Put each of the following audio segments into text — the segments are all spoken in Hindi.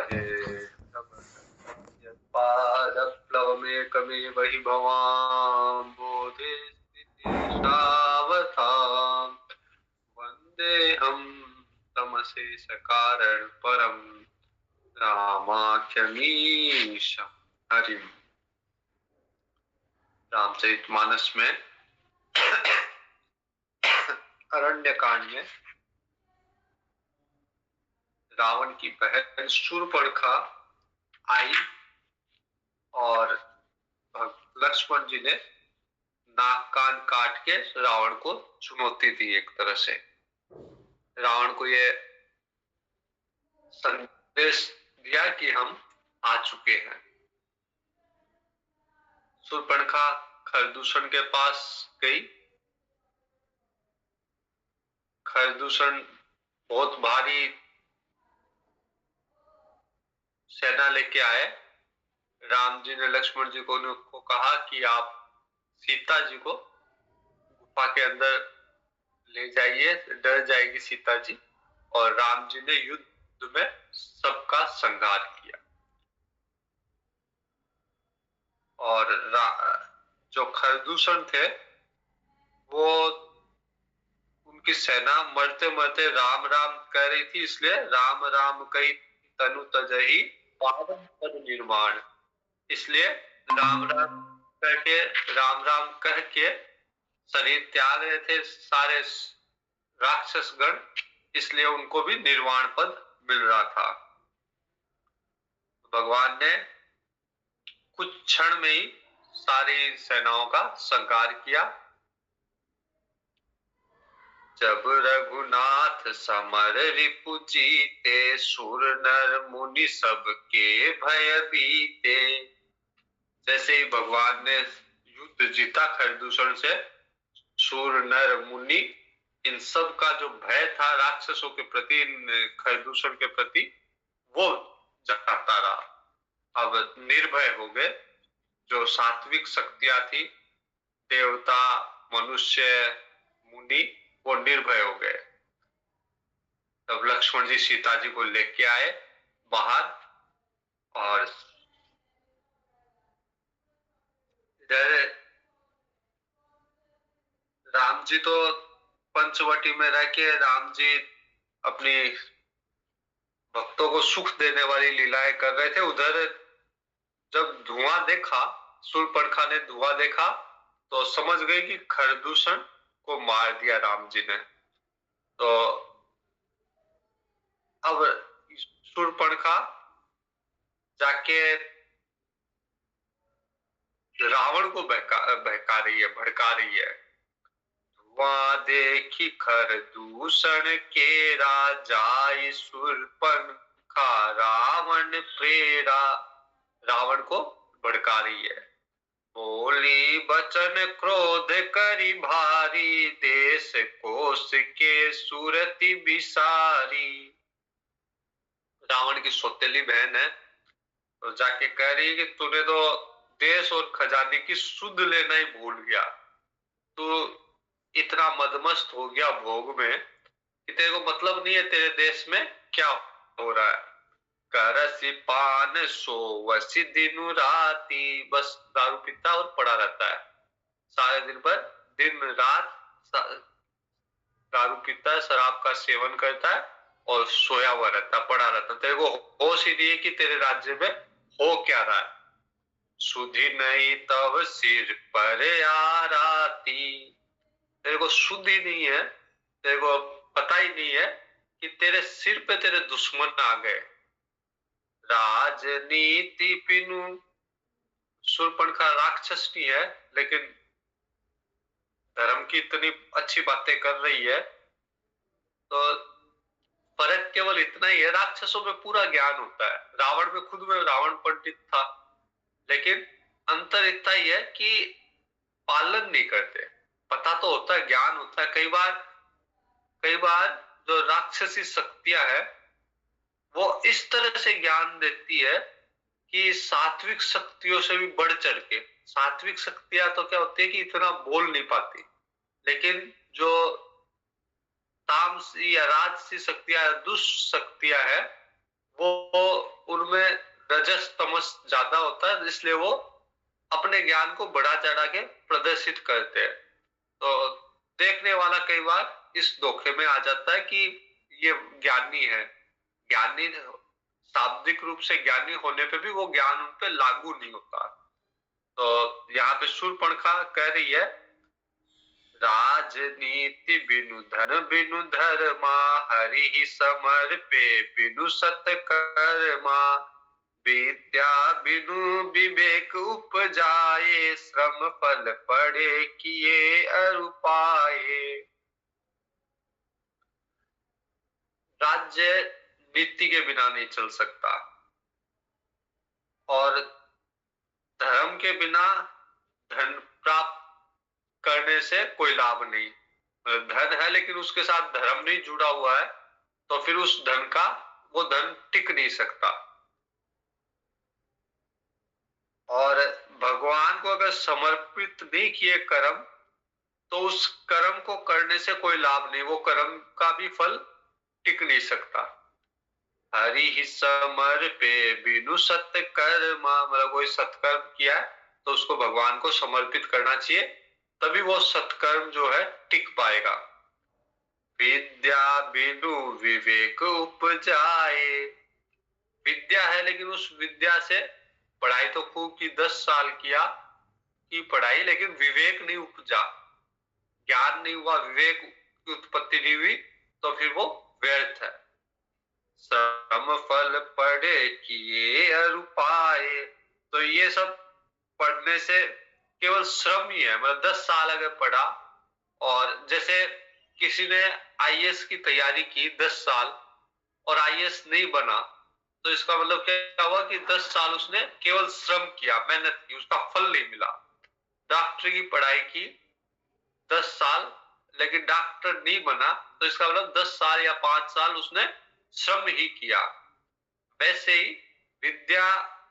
है। पादप्लवमेकमेव हि भवान् बोधे स्थितिशावताम् वन्देऽहं तमशेषकारण परम रामाख्यमीशं हरिम्। रामचरितमानस में अरण्य कांड में रावण की बहन शूर्पणखा आई और लक्ष्मण जी ने नाक कान काट के रावण को चुनौती दी। एक तरह से रावण को ये संदेश दिया कि हम आ चुके हैं। शूर्पणखा खरदूषण के पास गई। खरदूषण बहुत भारी सेना लेके आए। राम जी ने लक्ष्मण जी को कहा कि आप सीता जी को गुफा के अंदर ले जाइए, डर जाएगी सीता जी। और राम जी ने युद्ध में सबका संहार किया। और जो खरदूषण थे वो उनकी सेना मरते मरते राम राम कह रही थी, इसलिए राम राम कही तनु तजहि पावन पद निर्माण। इसलिए राम राम करके राम राम कह के शरीर त्याग रहे थे सारे राक्षस गण, इसलिए उनको भी निर्वाण पद मिल रहा था। भगवान ने कुछ क्षण में ही सारी सेनाओं का संहार किया। जब रघुनाथ समर रिपु जीते, सुर नर मुनि सबके भय बीते। जैसे ही भगवान ने युद्ध जीता खरदूषण से, सुर नर मुनि इन सब का जो भय था राक्षसों के प्रति, खरदूषण के प्रति, वो जाता रहा। अब निर्भय हो गए। जो सात्विक शक्तियां थी, देवता मनुष्य मुनि, वो निर्भय हो गए। तब लक्ष्मण जी सीता जी को लेके आए बाहर। और इधर राम जी तो पंचवटी में रह के राम जी अपनी भक्तों को सुख देने वाली लीलाएं कर रहे थे। उधर जब धुआं देखा, शूर्पणखा ने धुआं देखा तो समझ गई कि खरदूषण को मार दिया राम जी ने। तो अब शूर्पणखा जाके रावण को बहका रही है, भड़का रही है। धुआं देखी खरदूषण के राजाई, शूर्पणखा रावण प्रेरा। रावण को भड़का रही है। बोली बचन क्रोध करी भारी, देश कोश के सूरति बिसारी। रावण की सौतेली बहन है, तो जाके कह रही है कि तूने तो देश और खजाने की सुध लेना ही भूल गया। तू इतना मदमस्त हो गया भोग में कि तेरे को मतलब नहीं है तेरे देश में क्या हो रहा है। करसी पान सोवसी दिनु राती, बस दारू पीता और पड़ा रहता है सारे दिन भर, दिन रात दारू पीता है, शराब का सेवन करता है और सोया हुआ रहता, पड़ा रहता। तेरे को होश ही नहीं है कि तेरे राज्य में हो क्या रहा है। सुधि नहीं तब सिर पर आराती। तेरे को शुद्ध ही नहीं है, तेरे को पता ही नहीं है कि तेरे सिर पे तेरे दुश्मन आ गए। राजनीति पिनु, शूर्पणखा राक्षस नहीं है लेकिन धर्म की इतनी अच्छी बातें कर रही है। तो फर्क केवल इतना ही है, राक्षसों में पूरा ज्ञान होता है, रावण में खुद में रावण पंडित था, लेकिन अंतर इतना ही है कि पालन नहीं करते। पता तो होता है, ज्ञान होता है। कई बार जो राक्षसी शक्तियां है वो इस तरह से ज्ञान देती है कि सात्विक शक्तियों से भी बढ़ चढ़ के। सात्विक शक्तियां तो क्या होती है कि इतना बोल नहीं पाती, लेकिन जो तामसी या राजसी शक्तियां, दुष्ट शक्तियां है, वो उनमें रजस तमस ज्यादा होता है, इसलिए वो अपने ज्ञान को बढ़ा चढ़ा के प्रदर्शित करते हैं। तो देखने वाला कई बार इस धोखे में आ जाता है कि ये ज्ञानी है। ज्ञानी शाब्दिक रूप से ज्ञानी होने पे भी वो ज्ञान उन पे लागू नहीं होता। तो यहाँ पे शूर्पणखा कह रही है, राजनीति बिनु धन बिनु धर्मा, हरि ही समर पे बिनु सत्कर्मा, विद्या बिनु विवेक उपजाए, श्रम फल पड़े किए अरुपाए। राज्य नीति के बिना नहीं चल सकता, और धर्म के बिना धन प्राप्त करने से कोई लाभ नहीं। धन है लेकिन उसके साथ धर्म नहीं जुड़ा हुआ है, तो फिर उस धन का वो धन टिक नहीं सकता। और भगवान को अगर समर्पित नहीं किए कर्म, तो उस कर्म को करने से कोई लाभ नहीं, वो कर्म का भी फल टिक नहीं सकता। हरि ही समर पे बिनु सत्कर्मा, मतलब कोई सत्कर्म किया है तो उसको भगवान को समर्पित करना चाहिए, तभी वो सत्कर्म जो है टिक पाएगा। विद्या बिनु विवेक उपजाए, विद्या है लेकिन उस विद्या से पढ़ाई तो खूब की, 10 साल किया की पढ़ाई, लेकिन विवेक नहीं उपजा, ज्ञान नहीं हुआ, विवेक की उत्पत्ति नहीं हुई, तो फिर वो व्यर्थ है। श्रम फल पढ़े किए अरुपाए, तो ये सब पढ़ने से केवल श्रम ही है। मतलब 10 साल अगर पढ़ा, और जैसे किसी ने आईएएस की तैयारी की 10 साल और आईएएस नहीं बना, तो इसका मतलब क्या हुआ कि 10 साल उसने केवल श्रम किया, मेहनत की, उसका फल नहीं मिला। डॉक्टर की पढ़ाई की 10 साल लेकिन डॉक्टर नहीं बना, तो इसका मतलब 10 साल या 5 साल उसने श्रम ही किया। वैसे ही विद्या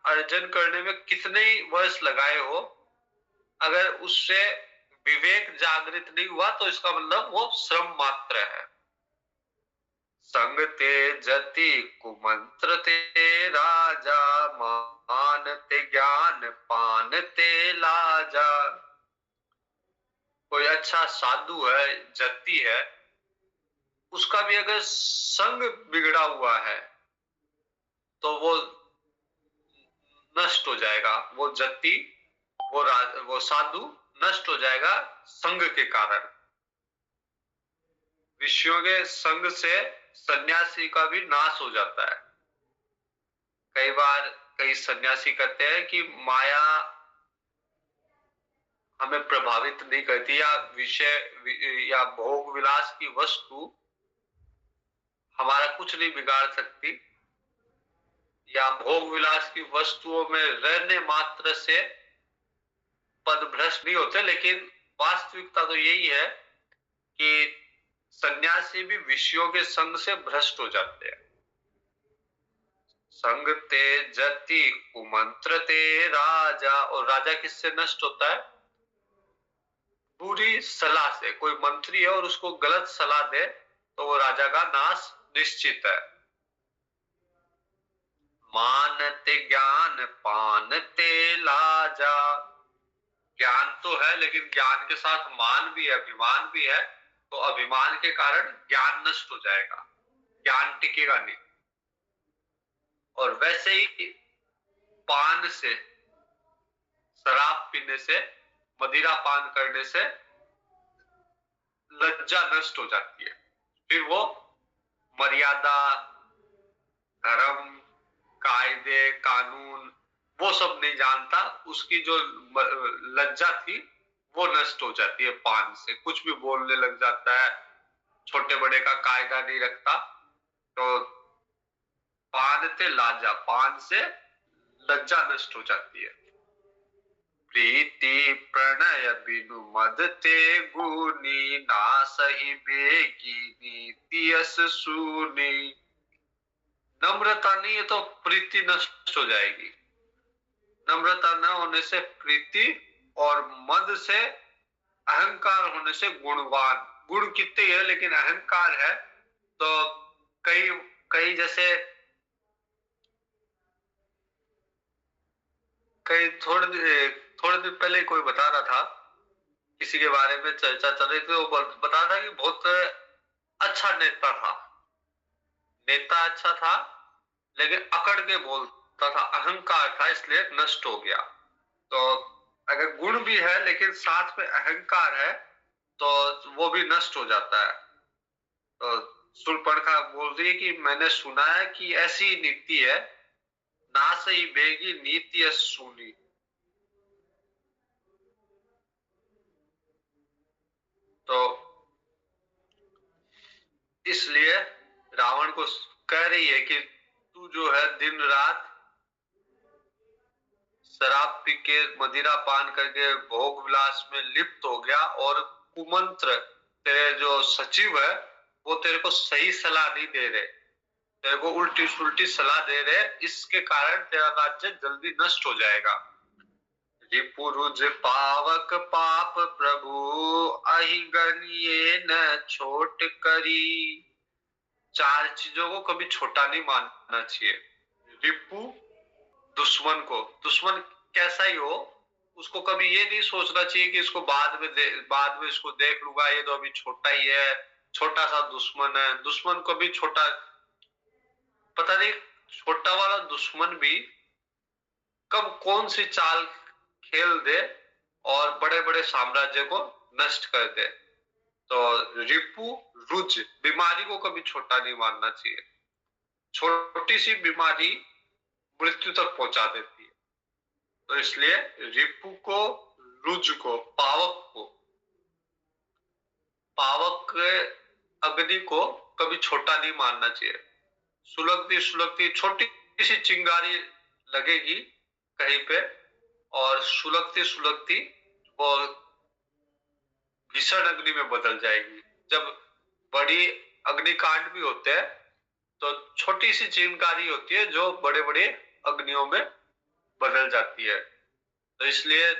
अर्जन करने में कितने ही वर्ष लगाए हो, अगर उससे विवेक जागृत नहीं हुआ तो इसका मतलब वो श्रम मात्र है। संग ते जति कुमंत्र ते राजा, मान ते ज्ञान पान ते लाजा। कोई अच्छा साधु है, जति है, उसका भी अगर संग बिगड़ा हुआ है तो वो नष्ट हो जाएगा। वो जति, वो साधु नष्ट हो जाएगा संग के कारण। विषयों के संग से सन्यासी का भी नाश हो जाता है। कई बार कई सन्यासी कहते हैं कि माया हमें प्रभावित नहीं करती, या विषय या भोग विलास की वस्तु हमारा कुछ नहीं बिगाड़ सकती, या भोग विलास की वस्तुओं में रहने मात्र से पद भ्रष्ट नहीं होते। लेकिन वास्तविकता तो यही है कि सन्यासी भी विषयों के संग से भ्रष्ट हो जाते हैं। संग ते जति कुमंत्र ते राजा, और राजा किससे नष्ट होता है? बुरी सलाह से। कोई मंत्री है और उसको गलत सलाह दे तो वो राजा का नाश निश्चित है। मानते ज्ञान पानते लाजा, ज्ञान तो है लेकिन ज्ञान के साथ मान भी है, अभिमान भी है, तो अभिमान के कारण ज्ञान नष्ट हो जाएगा, ज्ञान टिकेगा नहीं। और वैसे ही पान से, शराब पीने से, मदिरा पान करने से लज्जा नष्ट हो जाती है। फिर वो मर्यादा, धर्म, कायदे, कानून वो सब नहीं जानता, उसकी जो लज्जा थी वो नष्ट हो जाती है पान से। कुछ भी बोलने लग जाता है, छोटे बड़े का कायदा नहीं रखता। तो पान ते लाजा, पान से लज्जा नष्ट हो जाती है। प्रीति प्रणय बिनु मद ते गुनी, ना सही बेगी नीति यस सूनी। नम्रता नहीं है तो प्रीति नष्ट हो जाएगी। नम्रता न होने से प्रीति, और मद से, अहंकार होने से गुणवान। गुण कितने है लेकिन अहंकार है, तो कई जैसे कई थोड़े दिन पहले कोई बता रहा था, किसी के बारे में चर्चा चल रही थी, वो बता रहा था कि बहुत अच्छा नेता था, नेता अच्छा था, लेकिन अकड़ के बोलता था, अहंकार था, इसलिए नष्ट हो गया। तो अगर गुण भी है लेकिन साथ में अहंकार है तो वो भी नष्ट हो जाता है। तो शूर्पणखा बोल रही है कि मैंने सुना है कि ऐसी नीति है, ना सही बेगी नीति सुनी। तो इसलिए रावण को कह रही है कि तू जो है दिन रात शराब पी के मदिरा पान करके भोग विलास में लिप्त हो गया, और कुमंत्र तेरे जो सचिव है वो तेरे को सही सलाह नहीं दे रहे, तेरे को उल्टी सुल्टी सलाह दे रहे, इसके कारण तेरा राज्य जल्दी नष्ट हो जाएगा। रिपुरुज पावक पाप प्रभु अहिगनिये न छोट करी। चार चीजों को कभी छोटा नहीं मानना चाहिए। रिपु, दुश्मन कैसा ही हो, उसको कभी ये नहीं सोचना चाहिए कि इसको बाद में इसको देख लूंगा, ये तो अभी छोटा ही है, छोटा सा दुश्मन है। दुश्मन को भी छोटा, पता नहीं छोटा वाला दुश्मन भी कब कौन सी चाल खेल दे और बड़े बड़े साम्राज्य को नष्ट कर दे। तो रिपु रुज, बीमारी को कभी छोटा नहीं मानना चाहिए। छोटी सी बीमारी मृत्यु तक पहुंचा देती है। तो इसलिए रिपु को, रुज को, पावक अग्नि को कभी छोटा नहीं मानना चाहिए। सुलगती सुलगती छोटी सी चिंगारी लगेगी कहीं पे, और सुलगती सुलगती वो भीषण अग्नि में बदल जाएगी। जब बड़ी अग्निकांड भी होते हैं तो छोटी सी चिंगारी होती है जो बड़े बड़े अग्नियों में बदल जाती है। तो इसलिए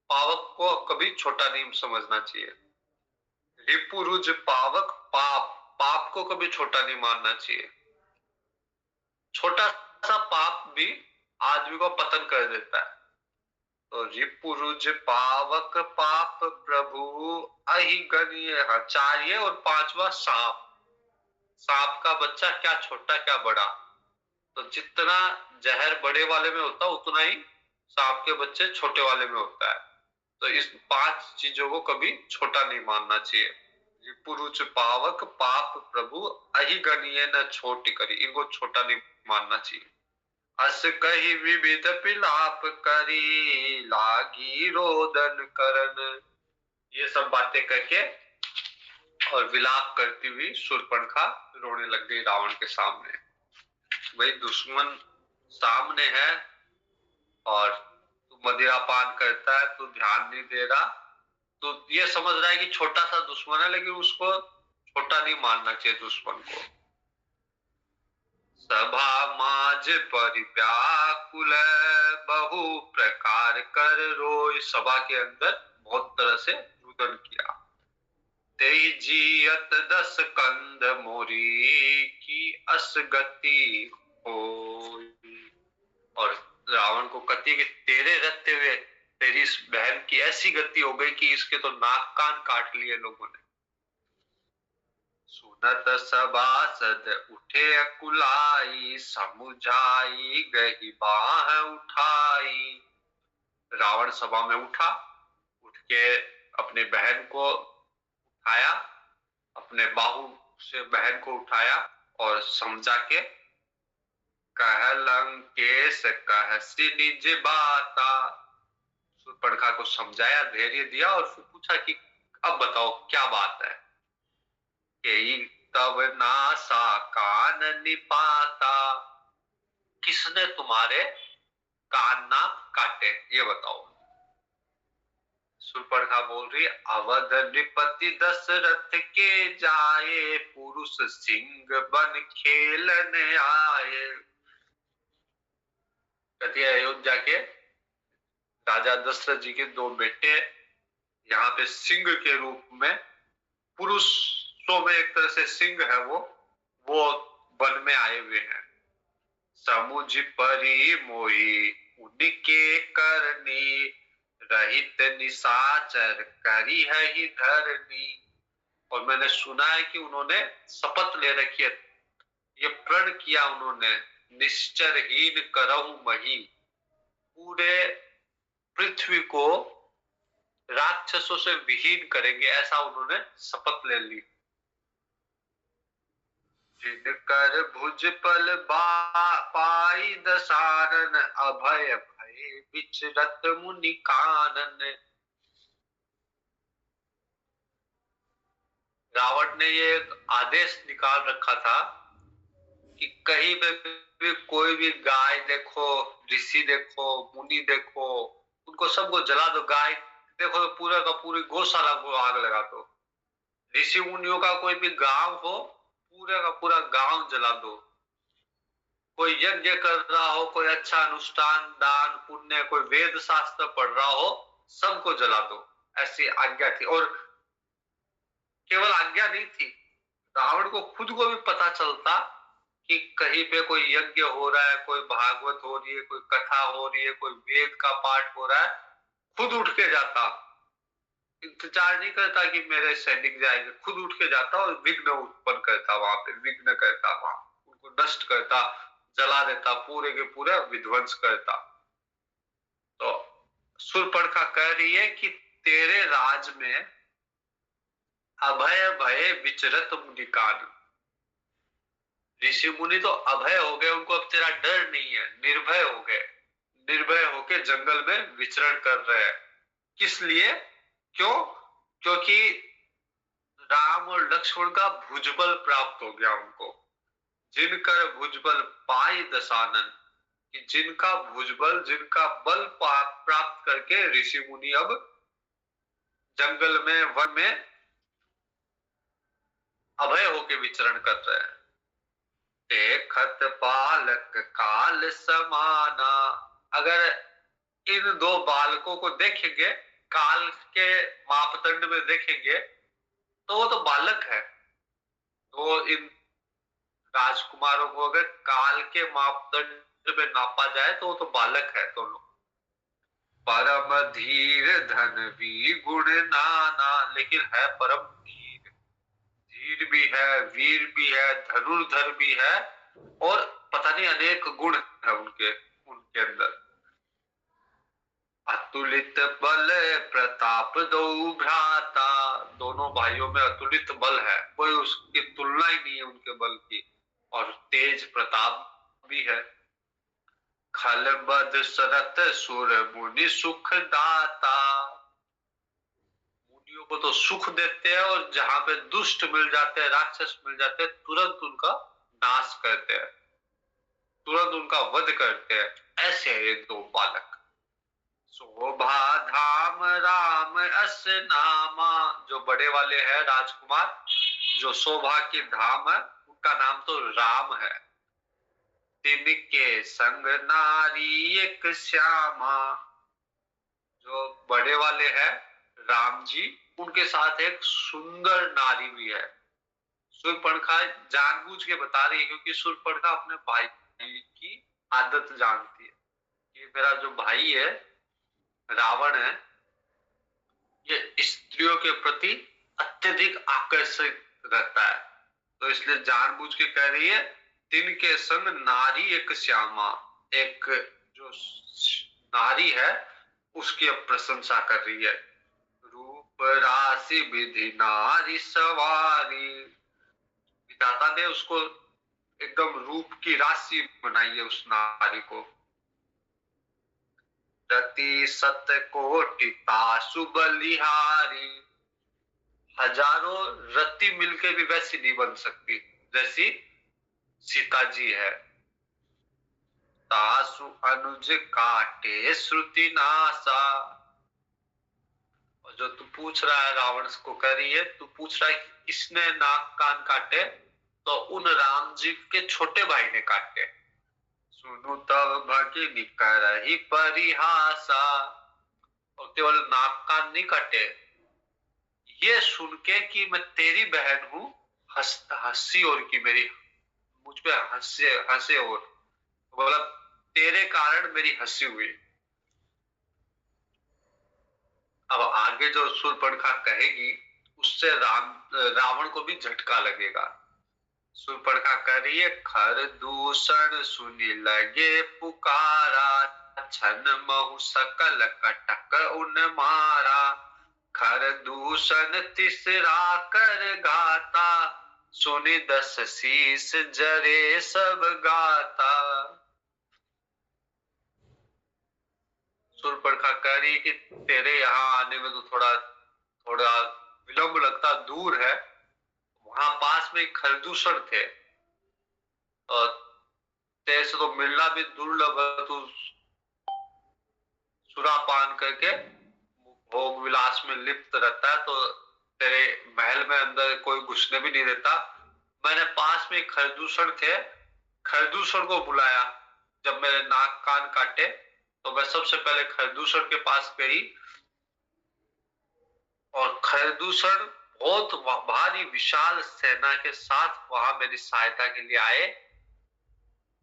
पावक को कभी छोटा नहीं समझना चाहिए। रिपुरुज पावक, पाप को कभी छोटा नहीं मानना चाहिए। छोटा सा पाप भी आदमी को पतन कर देता है। तो रिपुरुज पावक पाप प्रभु अहिगनीय, चार्य, और पांचवा सांप। सांप का बच्चा क्या छोटा क्या बड़ा, तो जितना जहर बड़े वाले में होता है उतना ही सांप के बच्चे छोटे वाले में होता है। तो इस पांच चीजों को कभी छोटा नहीं मानना चाहिए। रिपुरुच पावक पाप प्रभु अहिगनीय न छोटी करी, इनको छोटा नहीं मानना चाहिए। अस कही विविध पिलाप करी लागी रोदन करन, ये सब बातें करके और विलाप करती हुई शूर्पणखा रोने लग गई रावण के सामने। भाई दुश्मन सामने है और तू मदिरा पान करता है, तू ध्यान नहीं दे रहा, तो ये समझ रहा है कि छोटा सा दुश्मन है, लेकिन उसको छोटा नहीं मानना चाहिए दुश्मन को। सभा माज परिव्याकुल बहु प्रकार कर रोय, सभा के अंदर बहुत तरह से रुदन किया। तेई जियत दस कंद मोरी की असगति हो, और रावण को कहती है कि तेरे रहते हुए तेरी इस बहन की ऐसी गति हो गई कि इसके तो नाक कान काट लिए लोगों ने। सुनत सभासद उठे अकुलाई, समुझाई गही बाह उठाई। रावण सभा में उठा, उठ के अपने बहन को उठाया, अपने बाहु से बहन को उठाया और समझा के कह लंकेश कहसी निज बाता, शूर्पणखा को समझाया, धैर्य दिया, और फिर पूछा कि अब बताओ क्या बात है। के तब नासा कान निपाता, किसने तुम्हारे कान ना काटे ये बताओ। शूर्पणखा बोल रही, अवध नृपति दशरथ के जाए, पुरुष सिंह बन खेलने आए। कहती है अयोध्या के राजा दशरथ जी के दो बेटे यहाँ पे सिंह के रूप में, पुरुषों में एक तरह से सिंह है वो वन में आए हुए हैं। समुझ परी मोही, उनके करनी, रहित निशाचर करी है ही धरनी। और मैंने सुना है कि उन्होंने शपथ ले रखी है, ये प्रण किया उन्होंने, निश्चरहीन करहु मही, पूरे पृथ्वी को राक्षसों से विहीन करेंगे, ऐसा उन्होंने शपथ ले ली। जिनकर भुज पल पाई दसानन, अभय भय विचरत मुनि कानन। रावण ने ये एक आदेश निकाल रखा था कि कहीं पे भी कोई भी गाय देखो, ऋषि देखो, मुनि देखो, उनको सबको जला दो। गाय देखो तो पूरा का पूरी गौशाला को आग लगा दो। ऋषि मुनियों का कोई भी गांव हो, पूरा का पूरा गांव जला दो। कोई यज्ञ कर रहा हो, कोई अच्छा अनुष्ठान दान पुण्य, कोई वेद शास्त्र पढ़ रहा हो, सबको जला दो, ऐसी आज्ञा थी। और केवल आज्ञा नहीं थी, रावण को खुद को भी पता चलता कि कहीं पे कोई यज्ञ हो रहा है, कोई भागवत हो रही है, कोई कथा हो रही है, कोई वेद का पाठ हो रहा है, खुद उठ के जाता, इंतजार नहीं करता कि मेरे सैनिक जाएंगे, खुद उठ के जाता और विघ्न उत्पन्न करता, वहां पे विघ्न करता, वहां उनको नष्ट करता, जला देता, पूरे के पूरे विध्वंस करता। तो शूर्पणखा कह रही है कि तेरे राज में अभय भय विचरत मुनिकान, ऋषि मुनि तो अभय हो गए, उनको अब तेरा डर नहीं है, निर्भय हो गए, निर्भय होके जंगल में विचरण कर रहे हैं। किस लिए? क्यों? क्योंकि राम और लक्ष्मण का भुजबल प्राप्त हो गया उनको। जिनकर भुजबल पाई दशानन, कि जिनका भुजबल, जिनका बल प्राप्त करके ऋषि मुनि अब जंगल में, वन में अभय होके विचरण कर रहे हैं। देखत बालक काल समाना, अगर इन दो बालकों को देखेंगे, काल के मापदंड में देखेंगे, तो वो तो बालक है। तो इन राजकुमारों को अगर काल के मापदंड में नापा जाए तो वो तो बालक है दोनों। परम धीर धन भी गुण नाना, लेकिन है परम धीर, धीर भी है, वीर भी है, धनुर्धर भी है, और पता नहीं अनेक गुण है उनके उनके अंदर। अतुलित बल प्रताप दो भ्राता, दोनों भाइयों में अतुलित बल है, कोई उसकी तुलना ही नहीं है उनके बल की, और तेज प्रताप भी है। खल बद सरत सुर मुनि सुख दाता, मुनियों को तो सुख देते हैं, और जहां पे दुष्ट मिल जाते हैं, राक्षस मिल जाते हैं, तुरंत उनका नाश करते हैं, तुरंत उनका वध करते हैं। ऐसे है ये दो बालक। शोभा धाम राम अस नामा, जो बड़े वाले हैं राजकुमार, जो शोभा की धाम है, उनका नाम तो राम है। तिनके संग नारी एक श्यामा, जो बड़े वाले हैं राम जी, उनके साथ एक सुंदर नारी भी है। शूर्पणखा जानबूझ के बता रही है, क्योंकि शूर्पणखा अपने भाई की आदत जानती है कि मेरा जो भाई है रावण है, ये स्त्रियों के प्रति अत्यधिक आकर्षित रहता है, तो इसलिए जानबूझ के कह रही है, तिनके संग नारी एक श्यामा, एक जो नारी है उसकी अब प्रशंसा कर रही है। रूप राशि विधि नारी सवारी, विधाता ने उसको एकदम रूप की राशि बनाई है उस नारी को। रति सत कोटि तासु बलिहारी, हजारों रति मिलके भी वैसी नहीं बन सकती जैसी सीता जी है। तासु अनुज काटे श्रुति नासा, और जो तू पूछ रहा है रावण को कह रही है, तू पूछ रहा है कि किसने नाक कान काटे, तो उन राम जी के छोटे भाई ने काटे। सुनु तब भगिनी करहि परिहासा, और केवल नाक कान नहीं काटे, ये सुन के कि मैं तेरी बहन हूं, हंसी और की मेरी मुझ पे हंसे हंसे, और बोला तेरे कारण मेरी हंसी हुई। अब आगे जो शूर्पणखा कहेगी उससे रावण को भी झटका लगेगा। शूर्पणखा कह रही है, खर दूषण सुनी लगे पुकारा, छन महु सकल कटक उन मारा, खर दूषण तिसरा कर घाता, सुनि दस शीस जरे सब गाता। शूर्पणखा कह रही है कि तेरे यहाँ आने में तो थोड़ा थोड़ा विलंब लगता, दूर है। वहां पास में खरदूषण थे और तेरे से तो मिलना भी दुर्लभ है। तू सुरापान करके भोग विलास में लिप्त रहता है, तो तेरे महल में अंदर कोई घुसने भी नहीं देता। मैंने पास में खरदूषण थे, खरदूषण को बुलाया। जब मेरे नाक कान काटे तो मैं सबसे पहले खरदूषण के पास गई और खरदूषण बहुत भारी विशाल सेना के साथ वहां मेरी सहायता के लिए आए।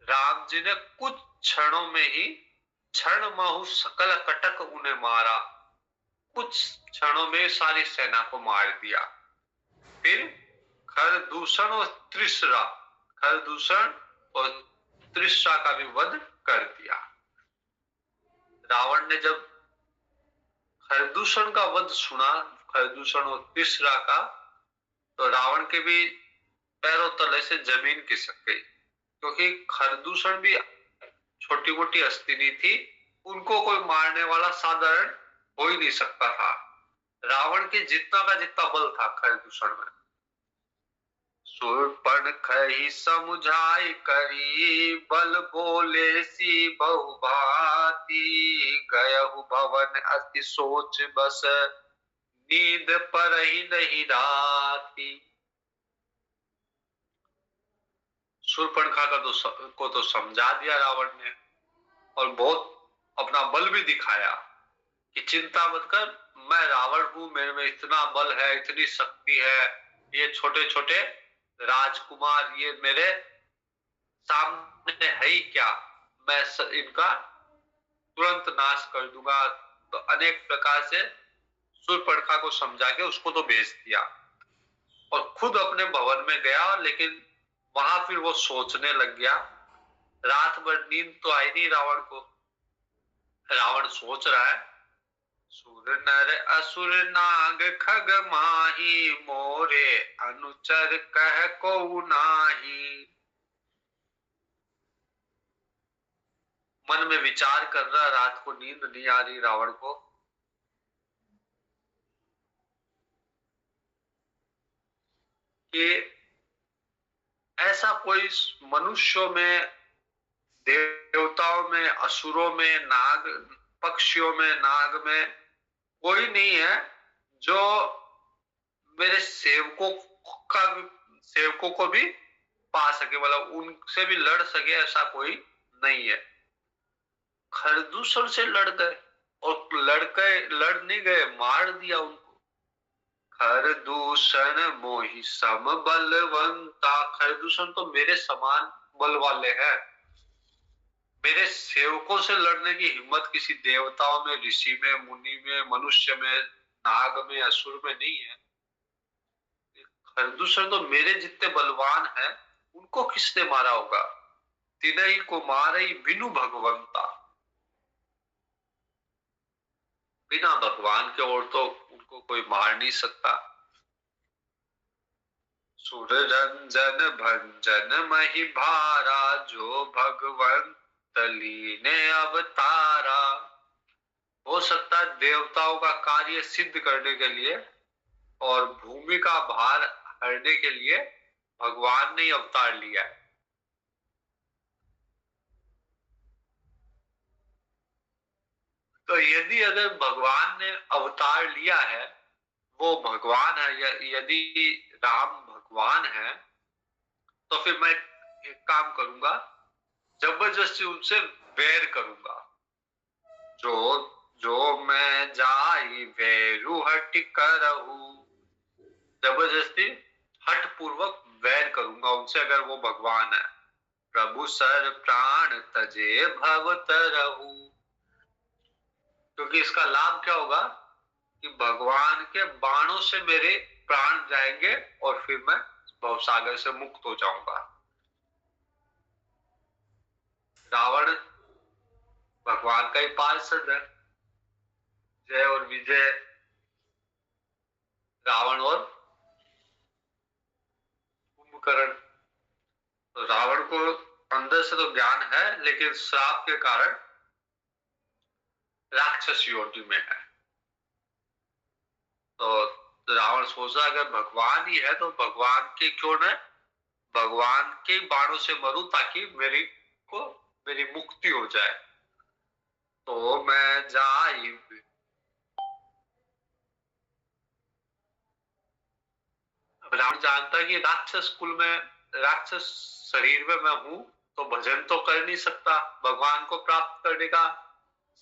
राम जी ने कुछ क्षणों में ही क्षण महु सकल कटक उन्हें मारा, कुछ क्षणों में सारी सेना को मार दिया। फिर खरदूषण और त्रिशरा, खरदूषण और त्रिशरा का भी वध कर दिया। रावण ने जब खरदूषण का वध सुना, खरदूषण और त्रिशरा का, तो रावण के भी पैरों तले से जमीन खिसक गई, क्योंकि खरदूषण भी छोटी मोटी हस्ती नहीं थी। उनको कोई मारने वाला साधारण हो ही नहीं सकता था। रावण के जितना का जितना बल था खरदूषण में। शूर्पणखा ही समुझाई करी, बल बोले सी बहुभांति, गयहु भवन अति सोच बस, नींद पर ही नहीं राती। शूर्पणखा को तो समझा दिया रावण ने और बहुत अपना बल भी दिखाया कि चिंता मत कर, मैं रावण हूं, मेरे में इतना बल है, इतनी शक्ति है, ये छोटे छोटे राजकुमार ये मेरे सामने है ही क्या, मैं इनका तुरंत नाश कर दूंगा। तो अनेक प्रकार से शूर्पणखा को समझा के उसको तो भेज दिया और खुद अपने भवन में गया। लेकिन वहां फिर वो सोचने लग गया। रात भर नींद तो आई नहीं रावण को। रावण सोच रहा है, सुर नर असुर नाग खग माही, मोरे अनुचर कह को नाही। मन में विचार कर रहा, रात को नींद नहीं आ रही रावण को। कि ऐसा कोई मनुष्यों में, देवताओं में, असुरों में, नाग पक्षियों में, नाग में कोई नहीं है जो मेरे सेवकों को भी पा सके, मतलब उनसे भी लड़ सके, ऐसा कोई नहीं है। खरदूषण से लड़ गए और लड़ नहीं गए, मार दिया उनको। खरदूषण मोहि सम बलवंता, खरदूषण तो मेरे समान बल वाले हैं। मेरे सेवकों से लड़ने की हिम्मत किसी देवताओं में, ऋषि में, मुनि में, मनुष्य में, नाग में, असुर में नहीं है। खरदूषण तो मेरे जितने बलवान हैं, उनको किसने मारा होगा? तिनहि को मारई बिनु भगवंता, बिना भगवान के और तो उनको कोई मार नहीं सकता। सुर रंजन भंजन मही भारा, जो भगवंत लीने अवतारा। हो सकता है देवताओं का कार्य सिद्ध करने के लिए और भूमि का भार हरने के लिए भगवान ने अवतार लिया है। तो यदि अगर भगवान ने अवतार लिया है, वो भगवान है, यदि राम भगवान है, तो फिर मैं एक काम करूंगा, जबरदस्ती उनसे वैर करूंगा। जो जो मैं जाई वैरू हट करहूं, जबरदस्ती हट पूर्वक वैर करूंगा उनसे, अगर वो भगवान है। प्रभु सर प्राण तजे भव तरहु। क्योंकि इसका लाभ क्या होगा कि भगवान के बाणों से मेरे प्राण जाएंगे और फिर मैं भवसागर से मुक्त हो जाऊंगा। रावण भगवान का ही पार्षद है। जय और विजय रावण और कुंभकर्ण। तो रावण को अंदर से तो ज्ञान है, लेकिन श्राप के कारण राक्षस योनि में है। तो रावण सोचा अगर भगवान ही है तो भगवान के क्यों न भगवान के बाणों से मरूं, ताकि मेरी मुक्ति हो जाए। तो मैं जाई रावण जानता है कि राक्षस कुल में, राक्षस शरीर में मैं हूं, तो भजन तो कर नहीं सकता। भगवान को प्राप्त करने का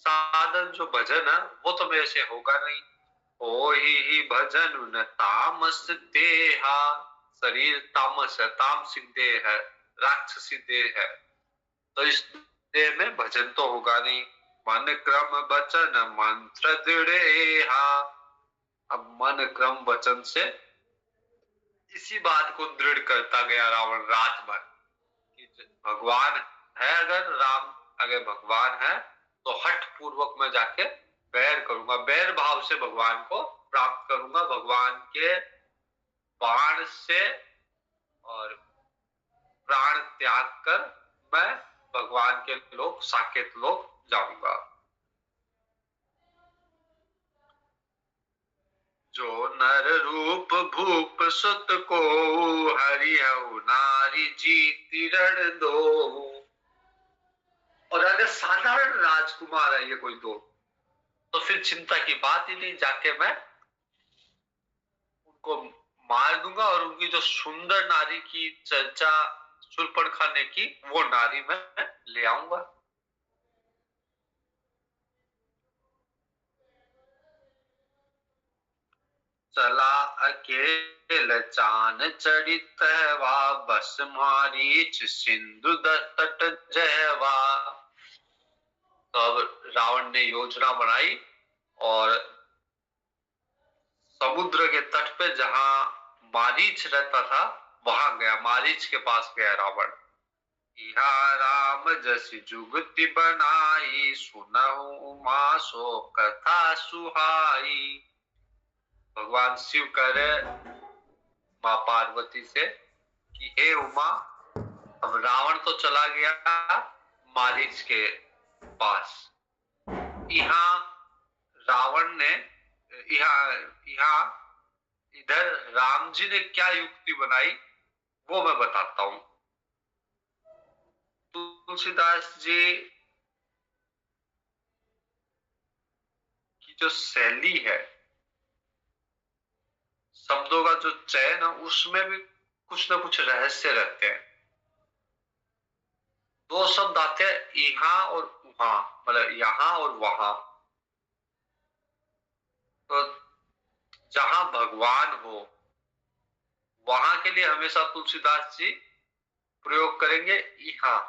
साधन जो भजन है वो तो मेरे से होगा नहीं। ओ ही भजन न तामस देहा, शरीर तामस है, तामसिक देह है, राक्षसी देह है, तो इस देह में भजन तो होगा नहीं। मन क्रम वचन मंत्र दृढ़ेहा। अब मन क्रम वचन से इसी बात को दृढ़ करता गया रावण रात भर कि भगवान है, अगर भगवान है तो हठ पूर्वक मैं जाके बैर करूंगा, बैर भाव से भगवान को प्राप्त करूंगा। भगवान के बाण से और प्राण त्याग कर मैं भगवान के लोक, साकेत लोक जाऊंगा। जो नर रूप भूप सुत को, हरिहु नारी जीति रण दो। और अगर साधारण राजकुमार है ये कोई दो, तो फिर चिंता की बात ही नहीं, जाके मैं उनको मार दूंगा और उनकी जो सुंदर नारी की चर्चा शूर्पणखा ने की, वो नारी मैं ले आऊंगा। चला अकेल चान चरित वा, बस मारीच सिंधु तट जयवा। तो अब रावण ने योजना बनाई और समुद्र के तट पे जहां मारीच रहता था वहां गया, मारीच के पास गया रावण। इहा राम जसी जुगति बनाई, सुनहु उमा सो कथा सुहाई। भगवान शिव कह रहे मां पार्वती से कि हे उमा, अब रावण तो चला गया मारीच के पास, यहाँ रावण ने यहाँ इधर राम जी ने क्या युक्ति बनाई वो मैं बताता हूं। तुलसीदास जी की जो शैली है, शब्दों का जो चयन है, उसमें भी कुछ ना कुछ रहस्य रहते हैं। दो शब्द आते हैं, यहाँ और वहां, मतलब यहाँ और वहां। तो जहां भगवान हो वहां के लिए हमेशा तुलसीदास जी प्रयोग करेंगे यहाँ,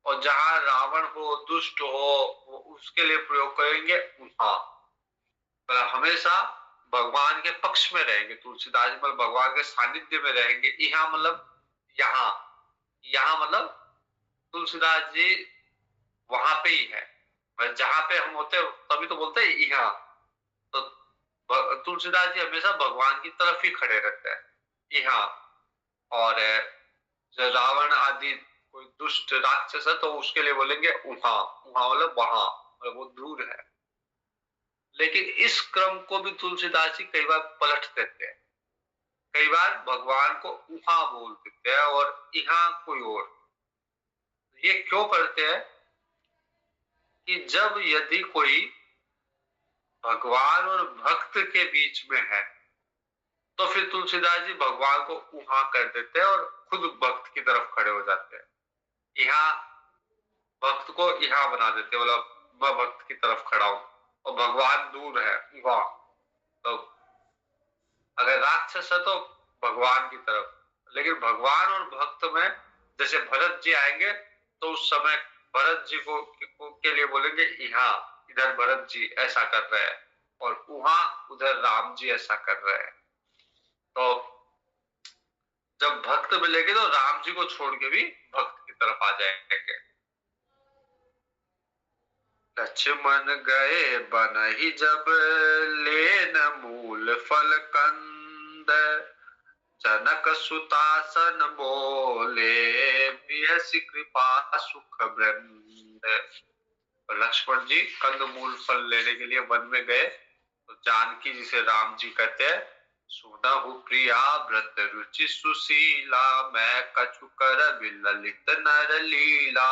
और जहां रावण हो, दुष्ट हो, उसके लिए प्रयोग करेंगे वहां। हमेशा भगवान के पक्ष में रहेंगे तुलसीदास जी, मतलब भगवान के सानिध्य में रहेंगे। यहाँ मतलब यहाँ, यहाँ मतलब तुलसीदास जी वहां पे ही है, जहां पे हम होते तभी तो बोलते हैं यहाँ। तो तुलसीदास जी हमेशा भगवान की तरफ ही खड़े रहते हैं यहाँ। और जो रावण आदि कोई दुष्ट राक्षस है तो उसके लिए बोलेंगे वहां, वहां मतलब वहां, मतलब वो दूर है। लेकिन इस क्रम को भी तुलसीदास जी कई बार पलट देते हैं, कई बार भगवान को वहां बोल देते हैं और यहाँ कोई और। ये क्यों करते हैं कि जब यदि कोई भगवान और भक्त के बीच में है तो फिर तुलसीदास जी भगवान को वहां कर देते हैं और खुद भक्त की तरफ खड़े हो जाते हैं। यहाँ भक्त को यहाँ बना देते, मतलब मैं भक्त की तरफ खड़ा हूं और भगवान दूर है वहां। तो अगर राक्षस है तो भगवान की तरफ, लेकिन भगवान और भक्त में जैसे भरत जी आएंगे तो उस समय भरत जी को के लिए बोलेंगे यहाँ इधर भरत जी ऐसा कर रहे हैं, और वहां उधर राम जी ऐसा कर रहे हैं। तो जब भक्त मिलेंगे तो राम जी को छोड़ के भी भक्त की तरफ आ जाएंगे। लक्ष्मण गए बन ही जब लेन मूल फल कंद, जनक सुतासन बोले बिहसि कृपा सुख वृंद। लक्ष्मण जी कंद मूल फल लेने के लिए वन में गए, तो जानकी जिसे राम जी कहते हैं, सुनहु प्रिया व्रत रुचि सुशीला, मैं कछु कर ललित नर लीला।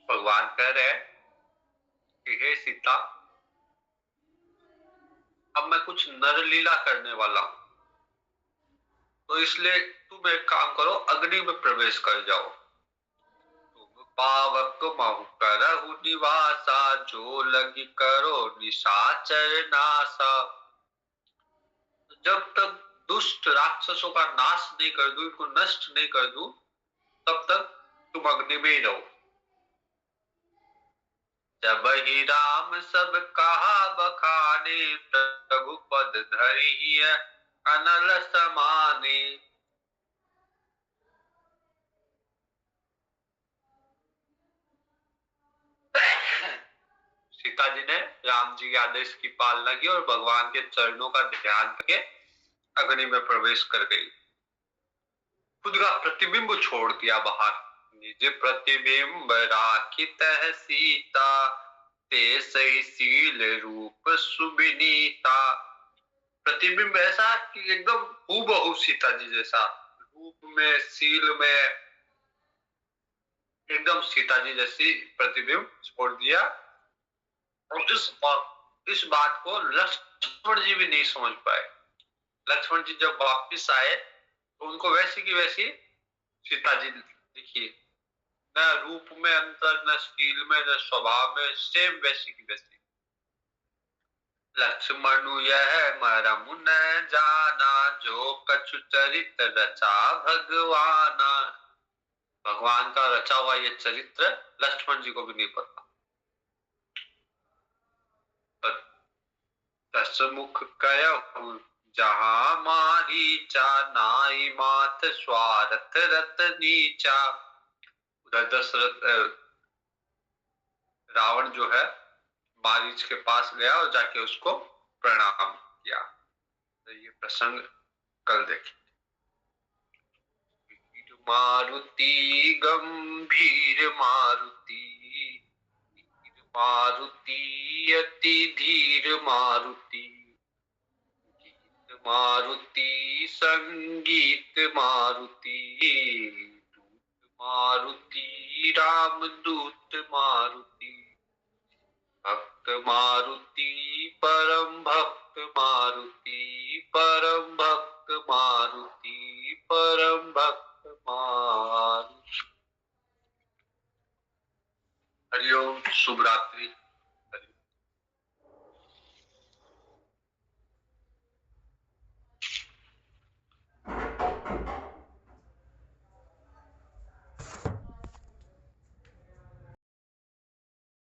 भगवान कह रहे हैं कि हे सीता, अब मैं कुछ नर लीला करने वाला हूं, तो इसलिए तुम एक काम करो, अग्नि में प्रवेश कर जाओ। तुम पावक महु करहु निवासा, जो लगी करो निशाचर नासा। जब तक दुष्ट राक्षसों का नाश नहीं कर दूं, इनको नष्ट नहीं कर दूं, तब तक तुम अग्नि में ही रहो। जब ही राम सब कहा बखाने, प्रभु पद धरि अनल समाने। सीता जी ने राम जी के आदेश की पालना की और भगवान के चरणों का ध्यान करके अग्नि में प्रवेश कर गई। खुद का प्रतिबिंब छोड़ दिया बाहर। निज प्रतिबिंब राखित है सीता, ते सही सील रूप सुबिनीता। प्रतिबिंब ऐसा कि एकदम हूबहू सीता जी जैसा, रूप में सील में एकदम सीता जी जैसी प्रतिबिंब छोड़ दिया। और इस बात को लक्ष्मण जी भी नहीं समझ पाए। लक्ष्मण जी जब वापस आए तो उनको वैसी की वैसी सीता जी दिखी, न रूप में अंतर, न स्टील में, न स्वभाव में, सेम वैसी की वैसी। लक्ष्मण यह मरम न जाना, जो कछु चरित रचा भगवाना। भगवान का रचा हुआ ये चरित्र लक्ष्मण जी को भी नहीं पता। दसमुख कयहु जहां मारीचा, नाई मात स्वार्थ रत नीचा। उधर दशरथ रावण जो है मारीच के पास गया और जाके उसको प्रणाम किया। तो ये प्रसंग कल देखें। मारुति गंभीर मारुति, मारुति अति धीर मारुति, गीत मारुति संगीत मारुति, दूत मारुति राम दूत मारुति, भक्त मारुति